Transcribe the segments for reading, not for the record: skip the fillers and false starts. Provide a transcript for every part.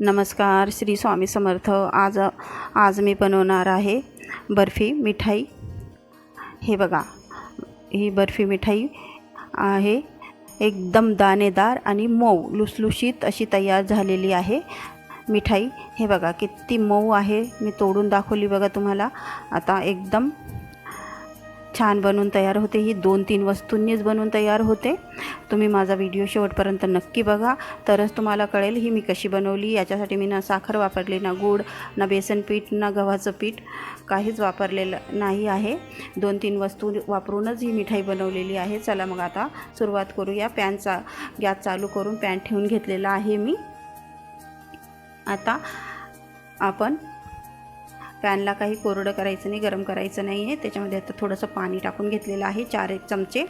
नमस्कार, श्री स्वामी समर्थ। आज मी बनवणार आहे बर्फी मिठाई। हे बघा, ही बर्फी मिठाई आहे एकदम दाणेदार आणि मऊ लुसलुशीत अशी तयार झालेली आहे मिठाई। हे बघा किती मऊ आहे, मी तोडून दाखवली बघा तुम्हाला। आता एकदम छान बनवून तयार होते। ही 2-3 वस्तूंनीच बनवून तयार होते। तुम्ही माझा व्हिडिओ शेवटपर्यंत नक्की बघा, तरच तुम्हाला कळेल ही मी कशी बनवली। याच्यासाठी मी ना साखर वापरली, ना गूळ, ना बेसन पीठ, ना गव्हाचं पीठ, काहीच वापरलेलं नाही आहे। 2-3 वस्तू वापरूनच ही मिठाई बनवलेली आहे। चला मग आता सुरुवात करूया। पॅनचा गॅस चालू करून पॅन ठेवून घेतलेला आहे मी। आता आपण पॅनला काही कोरडं करायचं नाही, गरम करायचं नाही आहे। त्याच्यामध्ये आता थोडंसं पाणी टाकून घेतलेलं आहे, 4 चमचे।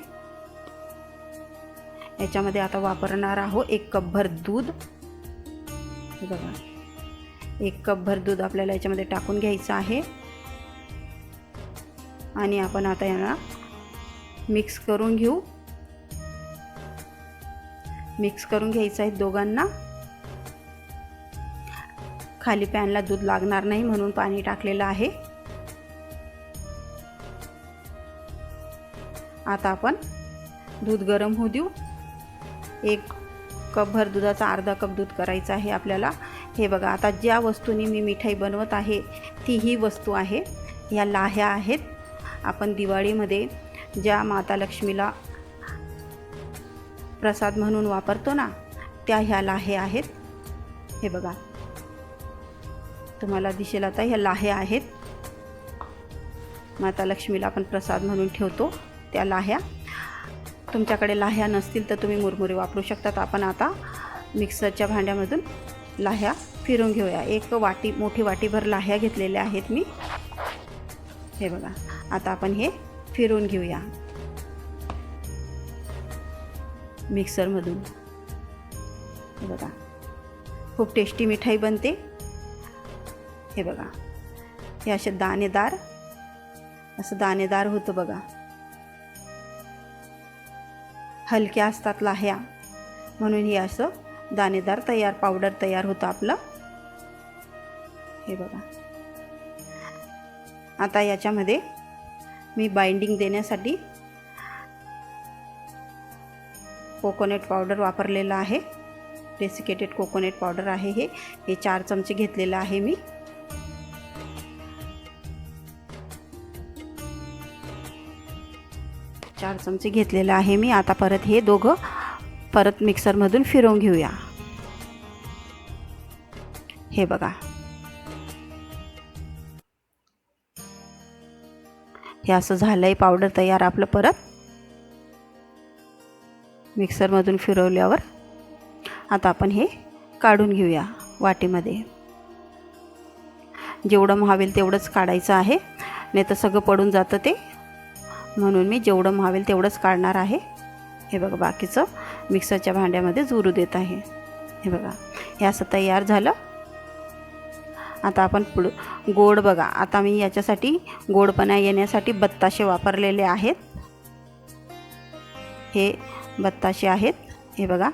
याच्यामध्ये आता वापरणार आहोत 1 कपभर दूध। हे बघा, 1 कपभर दूध आपल्याला याच्यामध्ये टाकून घ्यायचं आहे आणि आपण आता यांना मिक्स करून घेऊ। मिक्स करून घ्यायचं आहे दोघांना। खाली पॅनला दूध लागणार नाही म्हणून पाणी टाकलेलं आहे। आता आपण दूध गरम होऊ देऊ। 1 कपभर दुधाचा अर्धा कप दूध करायचं आहे आपल्याला। हे बघा, आता ज्या वस्तूंनी मी मिठाई बनवत आहे ती ही वस्तू आहे। ह्या लाह्या आहेत। आपण दिवाळीमध्ये ज्या माता लक्ष्मीला प्रसाद म्हणून वापरतो ना, त्या ह्या लाह्या आहेत। हे बघा, तुम्हाला दिसेल आता ह्या लाह्या आहेत। माता लक्ष्मीला आपण प्रसाद म्हणून ठेवतो त्या लाह्या। तुमच्याकडे लाह्या नसतील तर तुम्ही मुरमुरे वापरू शकतात। आपण आता मिक्सरच्या भांड्यामधून लाह्या फिरून घेऊया। 1 वाटी, मोठी वाटीभर लाह्या घेतलेल्या आहेत मी। हे बघा, आता आपण हे फिरून घेऊया मिक्सरमधून। हे बघा, खूप टेस्टी मिठाई बनते। हे बघा, हे असे दाणेदार, असं दाणेदार होतं बघा। हलक्या असतात लाह्या म्हणून हे असं दाणेदार पावडर तयार होतं आपलं। हे बघा, आता याच्यामध्ये मी बाइंडिंग देण्यासाठी कोकोनट पावडर वापरलेला आहे। डेसिकेटेड कोकोनट पावडर आहे हे 4 चमचे घेतलेलं आहे मी। चार चमचे घेतलेलं आहे मी। आता परत हे दोघं परत मिक्सरमधून फिरवून घेऊया। हे बघा, हे असं झालंय पावडर तयार आपलं। परत मिक्सरमधून फिरवल्यावर आता आपण हे काढून घेऊया वाटीमध्ये। जेवढं हवेल तेवढंच काढायचं आहे, नाही तर सगळं पडून जातं ते, म्हणून मी जेवढं हवेल तेवढंच काढणार आहे। हे बघा, बाकीचं मिक्सरच्या भांड्यामध्ये जुरू देत आहे। हे बघा, हे असं तयार झालं। आता आपण गोड बघा, आता मी याच्यासाठी गोडपणा येण्यासाठी बत्ताशे वापरलेले आहेत। हे बत्ताशे आहेत। हे बघा,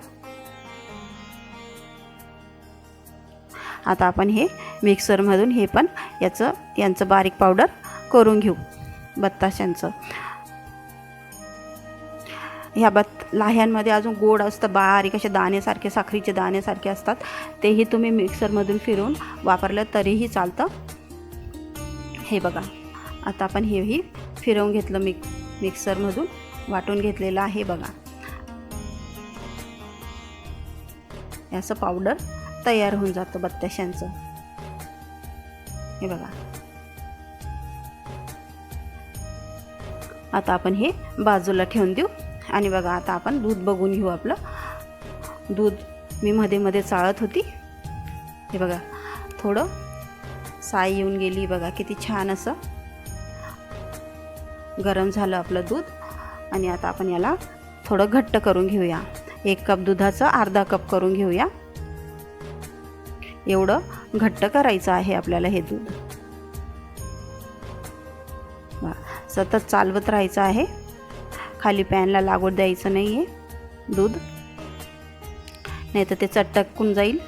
आता आपण हे मिक्सरमधून हे पण यांचं बारीक पावडर करून घेऊ बत्ताशांचं। ह्या लाह्यांमध्ये अजून गोड असतं, बारीक असे दाणेसारखे, साखरीचे दाणेसारखे असतात। तेही तुम्ही मिक्सरमधून फिरवून वापरलं तरीही चालतं। हे बघा, आता आपण हेही फिरवून घेतलं, मिक्सरमधून वाटून घेतलेलं आहे बघा। असं पावडर तयार होऊन जातं बत्ताशांचं। हे बघा, आता आपण हे बाजूला ठेवून देऊ आणि बघा, आता आपण दूध बघून घेऊ आपलं। दूध मी मध्ये मध्ये चाळत होती। हे बघा, थोडं साय येऊन गेली बघा, किती छान असं गरम झालं आपलं दूध। आणि आता आपण याला थोडं घट्ट करून घेऊया। 1 कप दुधाचं अर्धा कप करून घेऊया। एवढं घट्ट करायचं आहे आपल्याला हे दूध। सतत चालवत राहायचं आहे, खाली पॅनला लागू द्यायचं नाही आहे दूध, नाही तर ते चटकून जाईल।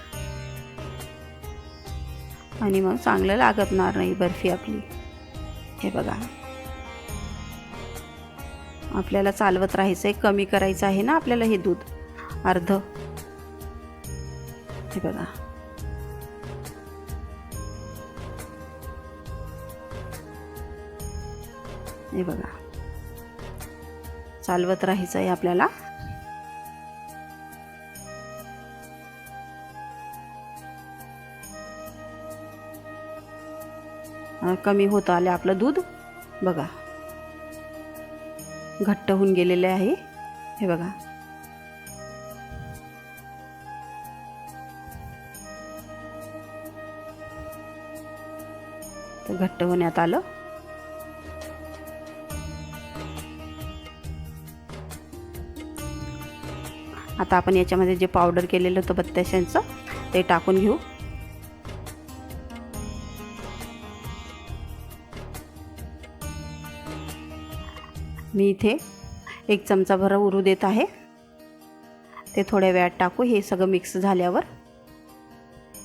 आणि मग चांगलं लागणार नाही बर्फी आपली. हे बघा, आपल्याला चालवत राहायचं आहे. कमी करायचं आहे ना आपल्याला हे दूध अर्ध. हे बघा, हे बघा, चालवत राहायचं आहे आपल्याला. कमी होत आले आपलं दूध. बघा, घट्ट होऊन गेलेले आहे. हे बघा, तर घट्ट होण्यात आलं. आता आपण याच्यामध्ये जे पावडर केलेलं होतं बत्ताशांचं ते टाकून घेऊ. मी इथे 1 चमचा भर उरू देत आहे. ते थोड्या वेळात टाकू. हे सगळं मिक्स झाल्यावर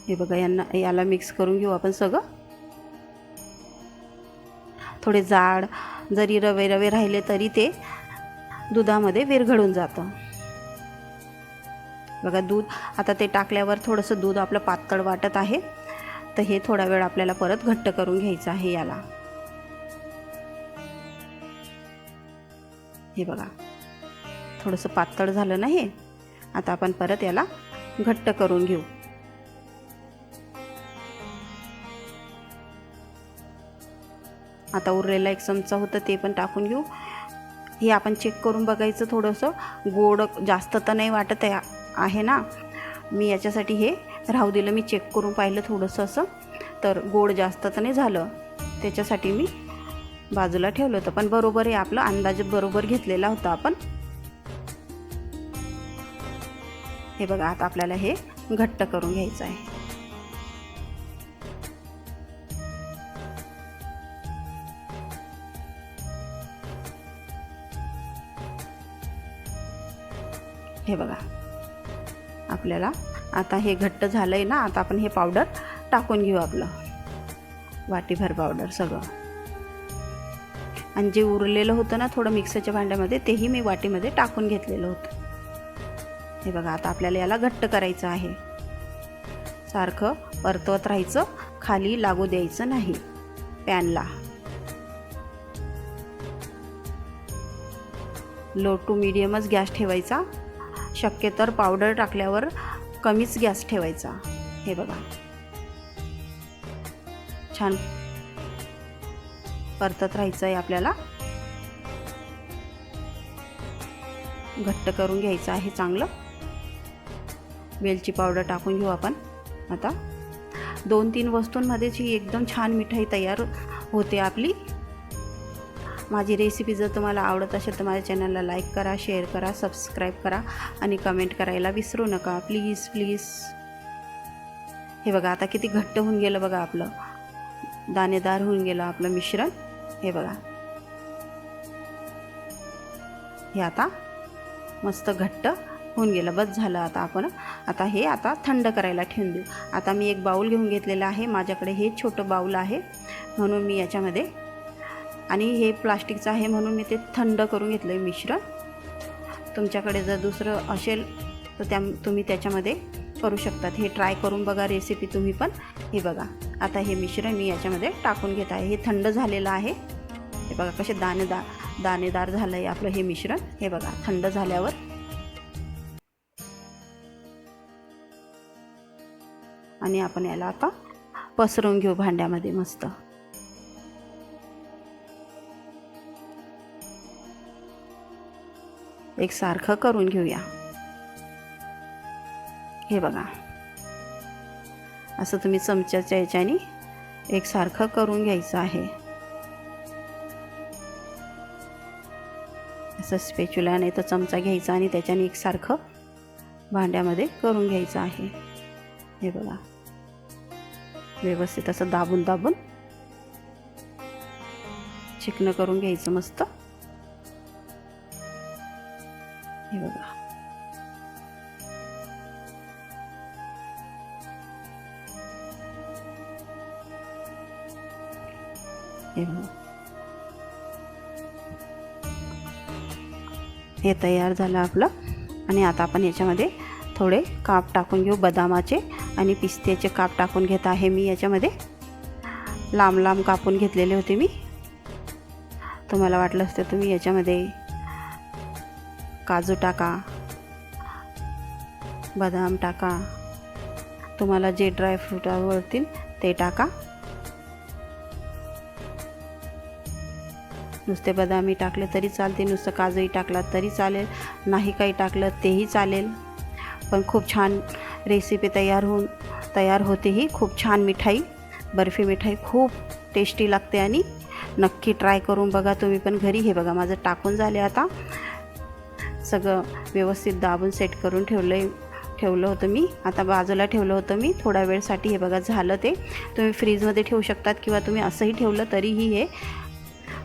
हे बघा, याला मिक्स करून घेऊ आपण सगळं. थोडे जाड जरी रवे रवे राहिले तरी ते दुधामध्ये विरघळून जातं. बघा, दूध आता ते टाकल्यावर थोडंसं दूध आपलं पातळ वाटत आहे. तर हे थोडा वेळ आपल्याला परत घट्ट करून घ्यायचं आहे याला. हे बघा, थोडंसं पातळ झालं ना हे. आता आपण परत याला घट्ट करून घेऊ. आता उरलेला 1 चमचा होतं ते पण टाकून घेऊ. हे आपण चेक करून बघायचं, थोडंसं गोड जास्त तर नाही वाटत आहे ना. मी याच्यासाठी हे राहू दिलं. मी चेक करून पाहिलं थोडंसं असं, तर गोड जास्त तर नाही झालं. त्याच्यासाठी मी बाजूला ठेवलं होतं. पण बरोबर आहे, आपला अंदाज बरोबर घेतलेला होता आपण. हे बघा, आता आपल्याला हे घट्ट करून घ्यायचं आहे. हे बघा, आपल्याला आता हे घट्ट झालं आहे ना. आता आपण हे पावडर टाकून घेऊ, आपलं वाटीभर पावडर सगळं. आणि जे उरलेलं होतं ना थोडं मिक्सरच्या भांड्यामध्ये, तेही मी वाटीमध्ये टाकून घेतलेलं होतं. हे बघा, आता आपल्याला याला घट्ट करायचं आहे. सारखं परतवत राहायचं, खाली लागू द्यायचं नाही पॅनला. लो टू मीडियमच गॅस ठेवायचा. शक्यतर पावडर टाकल्यावर कमीच गॅस ठेवायचा. हे बघा, छान परतत राहायचं आहे आपल्याला. घट्ट करून घ्यायचं आहे चांगलं. वेलची पावडर टाकून घेऊ आपण. आता 2-3 वस्तूंमध्येच ही एकदम छान मिठाई तयार होते आपली. माझी रेसिपी जर तुम्हाला आवडत असेल तर माझ्या चॅनलला लाईक करा, शेअर करा, सबस्क्राईब करा आणि कमेंट करायला विसरू नका प्लीज प्लीज. हे बघा, आता किती घट्ट होऊन गेलं बघा, आपलं दाणेदार होऊन गेलं आपलं मिश्रण. हे बघा, हे आता मस्त घट्ट होऊन गेलं. बस झालं. आता हे थंड करायला ठेवून देऊ. आता मी एक बाऊल घेऊन घेतलेला आहे. माझ्याकडे हे छोटं बाऊल आहे म्हणून मी याच्यामध्ये, आणि हे प्लास्टिकचं आहे म्हणून मी ते थंड करून घेतलं आहे मिश्रण. तुमच्याकडे जर दुसरं असेल तर तुम्ही त्याच्यामध्ये करू शकतात. हे ट्राय करून बघा रेसिपी तुम्ही पण. हे बघा, आता हे मिश्रण मी याच्यामध्ये टाकून घेत आहे. हे थंड झालेलं आहे. हे बघा कसे दाणेदार झालं आहे आपलं हे मिश्रण. हे बघा, थंड झाल्यावर आणि आपण याला आता पसरवून घेऊ भांड्यामध्ये मस्त. एकसारखं करून घेऊया. हे बघा, असं तुम्ही चमच्याच्या याच्याने एकसारखं करून घ्यायचं आहे. असं स्पॅच्युला नाही तर चमचा घ्यायचा आणि त्याच्याने एकसारखं भांड्यामध्ये करून घ्यायचं आहे. हे बघा, व्यवस्थित असं दाबून दाबून चिकनं करून घ्यायचं मस्त. हे बघा, हे बघा, हे तयार झालं आपलं. आणि आता आपण याच्यामध्ये थोडे काप टाकून घेऊ, बदामाचे आणि पिस्त्याचे काप टाकून घेत आहे मी. याच्यामध्ये लांब लांब कापून घेतलेले होते मी. तुम्हाला वाटलं असतं तुम्ही याच्यामध्ये काजू टाका, बदाम टाका, तुम्हाला जे ड्रायफ्रूट आवडतील ते टाका. नुसते बदामी टाकले तरी चालते, नुसतं काजूही टाकला तरी चालेल, नाही काही टाकलं तेही चालेल. पण खूप छान रेसिपी तयार होते ही. खूप छान मिठाई, बर्फी मिठाई खूप टेस्टी लागते आणि नक्की ट्राय करून बघा तुम्ही पण घरी. हे बघा माझं टाकून झाले. आता सगळं व्यवस्थित दाबून सेट करून ठेवलं होतं मी. आता बाजूला ठेवलं होतं मी थोड्या वेळसाठी. हे बघा झालं ते. तुम्ही फ्रीजमध्ये ठेवू शकतात किंवा तुम्ही असंही ठेवलं तरीही हे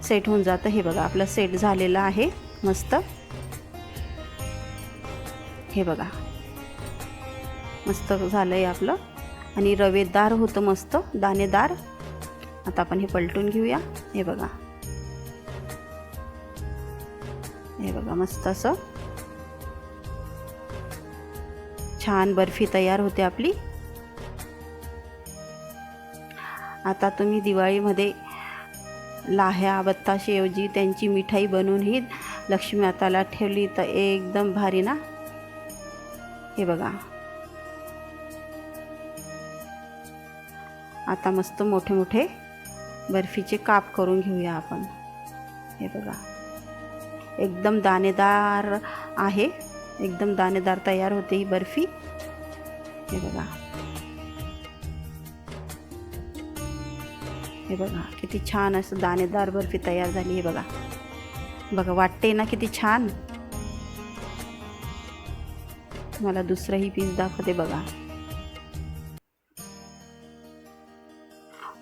सेट होऊन जातं. हे बघा आपलं सेट झालेलं आहे मस्त. हे बघा मस्त झालं आहे आपलं आणि रवेदार होतं मस्त, दाणेदार. आता आपण हे पलटून घेऊया. हे बघा, हे बघा मस्त असं छान बर्फी तयार होते आपली. आता तुम्ही दिवाळीमध्ये लाह्या बत्ताशेऐवजी त्यांची मिठाई बनवूनही लक्ष्मी माताला ठेवली तर एकदम भारी ना. हे बघा आता मस्त मोठे मोठे बर्फीचे काप करून घेऊया आपण. हे बघा एकदम दाणेदार आहे, एकदम दाणेदार तयार होते ही बर्फी. हे बघा, हे बघा किती छान असं दाणेदार बर्फी तयार झाली. हे बघा, बघा वाटते ना किती छान. तुम्हाला दुसरंही पीस दाखवते बघा.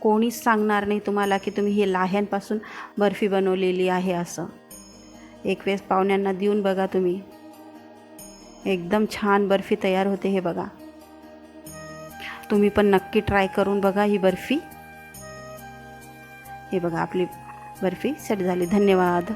कोणीच सांगणार नाही तुम्हाला की तुम्ही हे लाह्यांपासून बर्फी बनवलेली आहे असं. एक वेळेस पाहुण्यांना देऊन बघा तुम्ही, एकदम छान बर्फी तयार होते. हे बघा तुम्ही पण नक्की ट्राय करून बघा ही बर्फी. हे बघा आपली बर्फी सेट झाली. धन्यवाद.